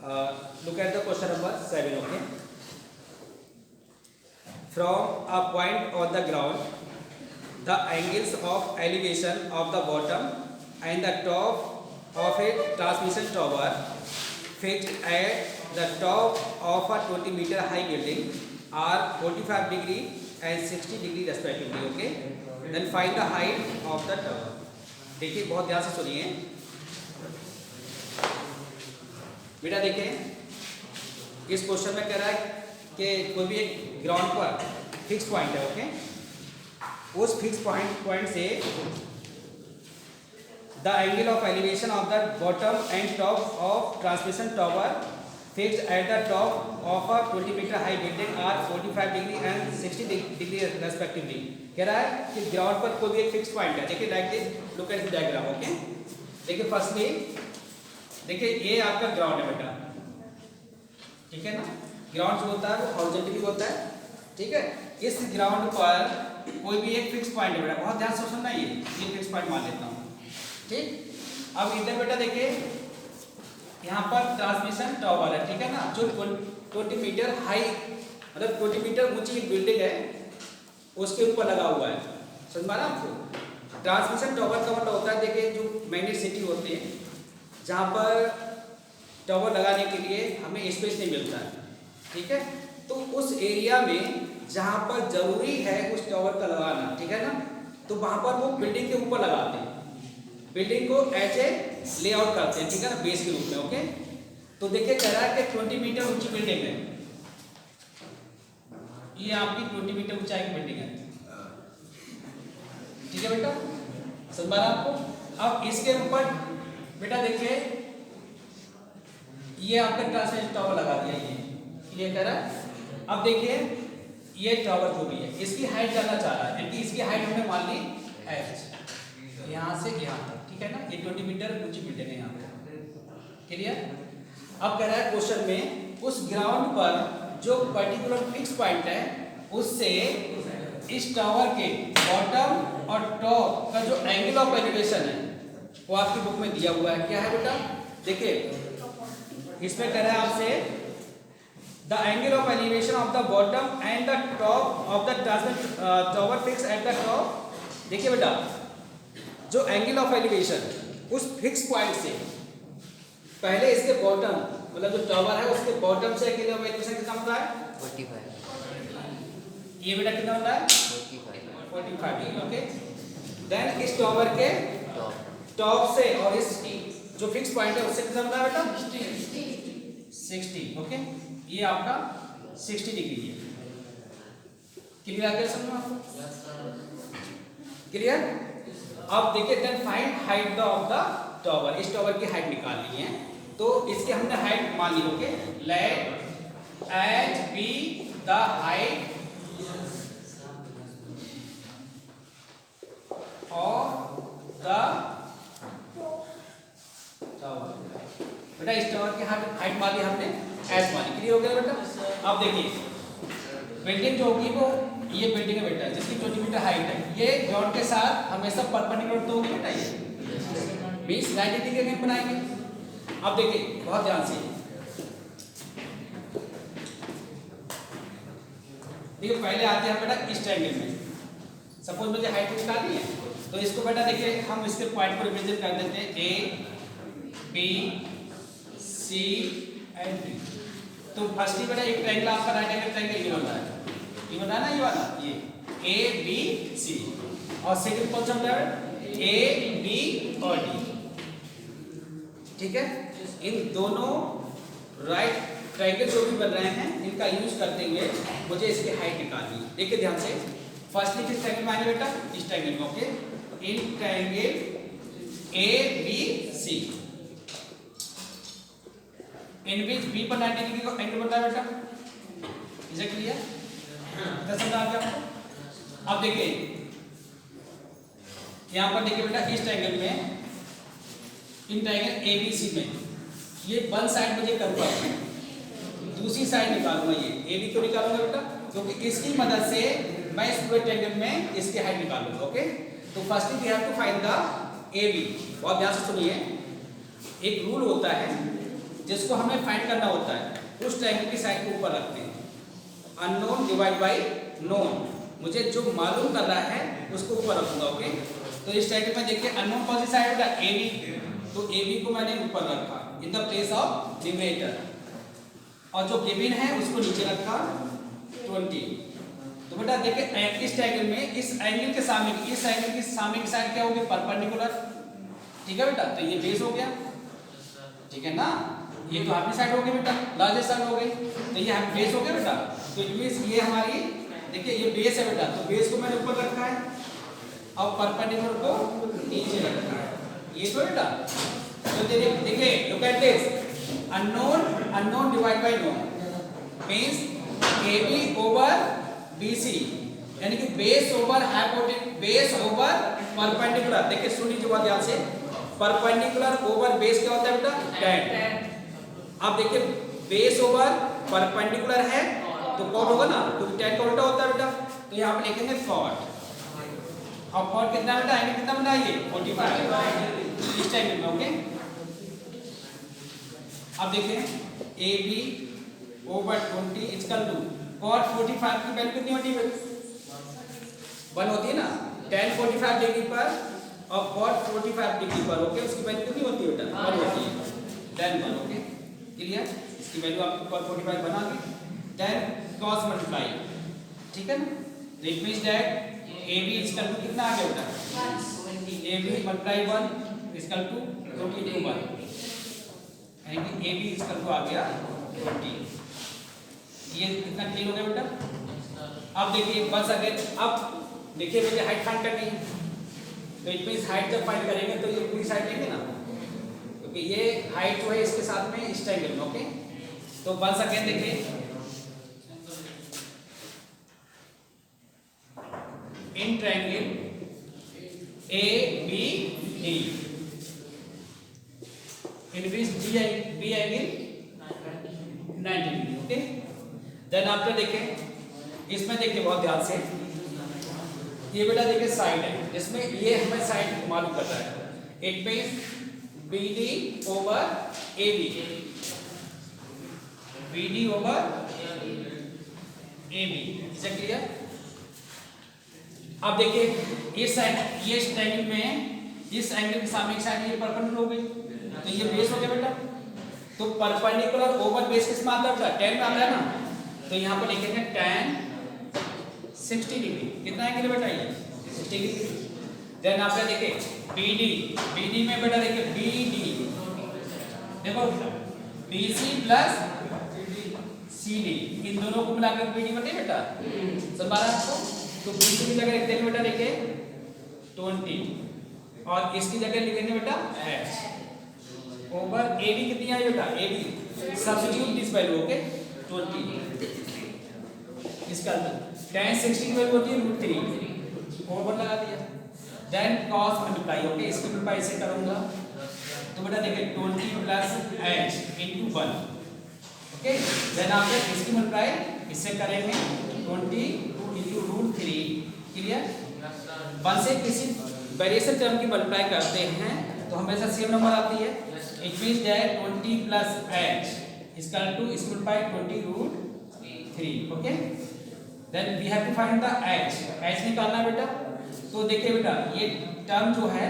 Look at the question number 7. Okay. From a point on the ground, the angles of elevation of the bottom and the top of a transmission tower fixed at the top of a 20-meter high building are 45 degree and 60 degree respectively. Okay. Then find the height of the tower. देखिए बहुत ध्यान से सुनिए बेटा। देखिए इस question में कह रहा है कि कोई भी एक ग्राउंड पर फिक्स पॉइंट है। ओके, उस फिक्स पॉइंट से the angle of elevation of the bottom and top of transmission tower fixed at the top of a 20 metre high building are 45 degree and 60 degree respectively. कह रहा है कि ground पर कोई भी एक फिक्स पॉइंट है। देखिए like this, look at the diagram. Okay, देखिए फर्स्टली देखिए ये आपका ग्राउंड है बेटा, ठीक है ना। ग्राउंड जो होता है वो हॉरिजॉन्टली होता है, ठीक है। इस ग्राउंड पर कोई भी एक फिक्स पॉइंट है बेटा, बहुत ध्यान से सुनना। ये फिक्स पॉइंट मान लेता हूँ, ठीक। अब इधर बेटा देखिए यहाँ पर ट्रांसमिशन टावर है, ठीक है ना, जो 20 मीटर हाई मतलब 20 मीटर ऊंची बिल्डिंग है उसके ऊपर लगा हुआ है। समझ में आ रहा है आपको? ट्रांसमिशन टावर का मतलब होता है देखिए जो मैग्नेट सिटी होती है जहाँ पर टावर लगाने के लिए हमें स्पेस नहीं मिलता है, ठीक है। तो उस एरिया में जहाँ पर जरूरी है उस टावर का लगाना, ठीक है ना, तो वहाँ पर वो बिल्डिंग के ऊपर लगाते हैं, बिल्डिंग को ऐसे लेआउट करते हैं, ठीक है ना, बेस के रूप में। ओके, तो देखिए कह रहा है कि 20 मीटर ऊंची बिल्डिंग है, ये आपकी 20 मीटर ऊंचाई की बिल्डिंग है, ठीक है बेटा, समझ में आ रहा है आपको? अब इसके ऊपर बेटा देखिए ये आपका ट्रांसमिशन टावर लगा दिया, ये कह रहा है। अब देखिए ये टावर जो भी है इसकी हाइट जानना चाह रहा है, यानी इसकी हाइट हमने मान ली h, यहाँ से यहाँ तक, ठीक है ना। ये 20 मीटर ऊंची बिल्डिंग है यहाँ पे, क्लियर। अब कह रहा है क्वेश्चन में उस ग्राउंड पर जो पर्टिकुलर फिक्स पॉइंट है उससे इस टावर के बॉटम और टॉप का जो एंगल ऑफ एलिवेशन है वो आपकी बुक में दिया हुआ है। क्या है बेटा? देखिए इसमें कह रहा है आपसे the angle of elevation of the bottom and the top of the transmission tower fix eight the top. देखिए बेटा जो एंगल ऑफ एलिवेशन उस फिक्स पॉइंट से पहले इसके बॉटम मतलब जो टावर है उसके बॉटम से एंगल ऑफ एलिवेशन कितना होता है? 45। ये बेटा कितना होता है? 45 डिग्री। ओके, देन इस टावर के टॉप से और इस जो फिक्स पॉइंट है उससे कितना होता है बेटा? 60। ओके, ये आपका 60 डिग्री है। क्लियर आ गया समझ में आपको? क्लियर। अब देखिए then find height of the tower. इस टावर की हाइट निकालनी है तो इसकी हमने हाइट मान ली। Okay, let h be the height of the tower. बेटा इस टावर की हाइट मान ली हमने, h मान ली। क्लियर हो गया बेटा? अब देखिए बिल्डिंग जो होगी वो ये बिल्डिंग है बेटा जिसकी 20 मीटर हाइट है, ये ग्राउंड के साथ हमेशा परपेंडिकुलर तो होगी बेटा, ये मींस 90 डिग्री एंगल बनाएंगे। अब देखिए बहुत ध्यान से देखिए, पहले आते हैं बेटा इस ट्रायंगल में। सपोज मुझे हाइट निकालनी है तो इसको बेटा देखिए हम इसके पॉइंट को रिप्रेजेंट कर देते हैं A B C and D। तो फर्स्टली बेटा एक ट्रायंगल आपका राइट एंगल ट्रायंगल ये बन रहा है, ये बना ना, ये वाला ये A B C, और सेकंड कौन-सा बन रहा है? A B और D, ठीक है। इन दोनों राइट ट्रायंगल जो भी बन रहे हैं इनका यूज करते हुए मुझे इसकी हाइट निकालनी है। देखिए ध्यान से, फर्स्टली किस ट्रायंगल में आएंगे बेटा? इस ट्रायंगल में। Okay, in triangle A B C in which B पर 90 डिग्री का एंगल बनता है बेटा। Is it clear? क्या समझ आ गया आपको? अब देखिए यहाँ पर देखिए बेटा इस ट्रायंगल में, इन ट्रायंगल ABC में ये वन साइड मुझे कंफर्म है, दूसरी साइड निकालूंगा। ये AB क्यों निकालूंगा बेटा? क्योंकि इसकी मदद से मैं इस पूरे ट्रायंगल में इसकी हाइट निकालूंगा। ओके, तो firstly we have to find the AB। बहुत ध्यान से सुनिए, एक रूल होता है जिसको हमें फाइंड करना होता है उस ट्रायंगल की साइड को ऊपर रखते हैं। अननोन डिवाइड बाय नोन, मुझे जो मालूम कर रहा है उसको ऊपर रखूंगा। ओके, तो इस ट्रायंगल में देखिए अननोन कौन सी साइड होगा, AB, तो AB को मैंने ऊपर रखा in the place of numerator, और जो गिवन है उसको नीचे रखा 20। तो बेटा देखिए इस ट्रायंगल में इस एंगल के सामने इस एंगल की सामने की साइड क्या होगी, परपेंडिकुलर। ठीक है बेटा, तो ये बेस हो गया, ठीक है ना, ये तो हाफ साइड हो गई बेटा, लार्जेस्ट साइड हो गई, तो ये हाफ बेस हो गया बेटा। तो इट मींस ये हमारी देखिए ये बेस है बेटा, तो बेस को मैंने ऊपर रखा है और परपेंडिकुलर को नीचे रखा है, ये तो बेटा। तो देखिए look at this, unknown divide by known means AB over BC, यानी कि base over hypotenuse, base over perpendicular. देखिए सुन लीजिए बहुत ध्यान से, परपेंडिकुलर ओवर बेस क्या होता है बेटा, tan। अब देखिए बेस ओवर परपेंडिकुलर है तो कॉट होगा ना, तो tan का उल्टा होता है बेटा, तो यहाँ पे लिखेंगे कॉट। और कॉट कितना बेटा, एंगल कितना बना ये 45 इस टाइम में। ओके, अब देखें AB over 20 equal to cot 45 की वैल्यू कितनी होती है, 1 होती है ना, tan 45 डिग्री पर और cot 45 डिग्री पर। ओके, उसकी वैल्यू कितनी होती है बेटा, 1 होती है, tan 1। ओके क्लियर, इसकी वैल्यू आपको cot 45 बना दी, then cos मल्टीप्लाई, ठीक है ना, तो it means that AB equal to कितना आ गया बेटा, AB मल्टीप्लाई 1 इक्वल टू 21, यानी कि AB इक्वल टू आ गया 20। ये कितना क्लियर हो गया बेटा। अब देखिए बस अगर अब देखिए मुझे हाइट फाइंड करनी है, तो इट मींस हाइट जब फाइंड करेंगे तो ये पूरी साइड लेंगे ना, क्योंकि ये हाइट जो है इसके साथ में इस ट्रायंगल में। ओके, तो बस अगेन देखिए in triangle ABD in which B angle 90 डिग्री। ओके, देन आफ्टर देखें इसमें देखिए बहुत ध्यान से, ये बेटा देखिए साइड है जिसमें ये हमें साइड मालूम करना है, it means BD over AB, BD over AB, इसे क्लियर। अब देखिए इस साइड ये ट्रायंगल में इस एंगल के सामने की साइड ये परपेंडिकुलर हो गई, तो ये बेस हो गया बेटा, तो परपेंडिकुलर ओवर बेस किस में आता है बेटा, tan में आता है ना, तो यहाँ पर लिखेंगे tan 60 डिग्री, कितना एंगल बेटा ये 60 डिग्री। देन आप देखिए BD में बेटा देखिए BD देखो बेटा BC प्लस CD, इन दोनों को मिलाकर BD बनते हैं बेटा, समझ आ रहा है आपको। तो BC की जगह लिख देंगे बेटा देखिए 20 और इसकी जगह लिखेंगे बेटा H ओवर AB कितनी आई बेटा, AB substitute this value. Okay 20, इसका tan 60 की वैल्यू होती है √3 ओवर लगा दिया, देन cos मल्टीप्लाई। ओके, इसकी मल्टीप्लाई से करूंगा तो बेटा देखिए 20 plus H into 1। Okay, then आप इसकी मल्टीप्लाई इससे करेंगे 20 into √3। क्लियर, 1 से किसी वेरिएशन टर्म की मल्टीप्लाई करते हैं तो हमेशा सेम नंबर आती है, it means that 20 plus H equal to इसकी multiply 20√3। Okay, then we have to find the H निकालना बेटा। तो देखिए बेटा ये टर्म जो है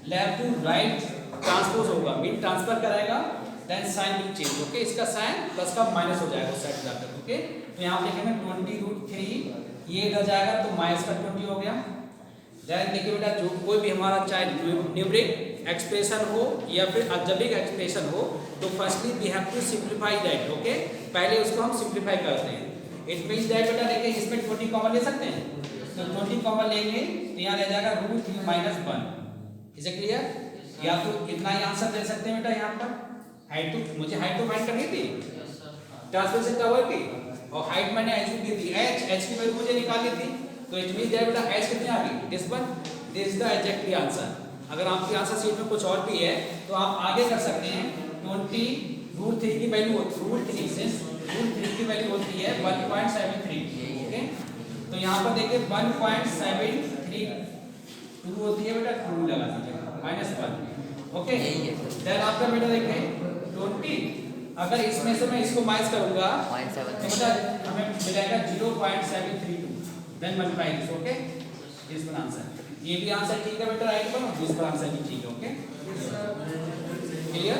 लेफ्ट टू राइट ट्रांसपोज होगा, मीन ट्रांसफर कराएगा, then sign will change. Okay, इसका साइन प्लस का माइनस हो जाएगा उस साइड जाकर। ओके, तो यहाँ लिखेंगे 20√3, ये इधर जाएगा तो माइनस का 20 हो गया। देन देखिए बेटा जो कोई भी हमारा चाहे न्यूमेरिक एक्सप्रेशन हो या फिर अलजेब्रिक एक्सप्रेशन हो तो firstly we have to simplify that. Okay, पहले उसको हम सिंपलीफाई करते हैं, इट मींस दैट बेटा देखिए इसमें 20 कॉमन ले सकते हैं, तो 20 कॉमन लेंगे तो यहाँ रह जाएगा √3 - 1। इज इट क्लियर, या तो इतना ही आंसर दे सकते हैं बेटा, यहाँ पर हाइट तो मुझे हाइट तो फाइंड करनी थी ट्रांसवर्सल टावर की, और हाइट मैंने h दी थी, h की वैल्यू मुझे निकालनी थी, तो इट मींस दैट बेटा h कितनी आ गई, this one, this is the exactly answer. अगर आपकी आंसर शीट में कुछ और भी है तो आप आगे कर सकते हैं, 20√3 की वैल्यू √3 से √3 की वैल्यू होती है 1.73। ओके, तो यहाँ पर देखिए 1.73 2 होती है बेटा, 2 लगा दीजिए -1। ओके, देन आपका बेटा देखें 20 अगर इसमें से मैं इसको माइनस करूंगा तो 0.7 मतलब हमें मिलेगा 0.732 then multiply this okay this one answer ये भी आंसर ठीक है बेटा राइट वन और दिस वन आंसर भी ठीक है ओके क्लियर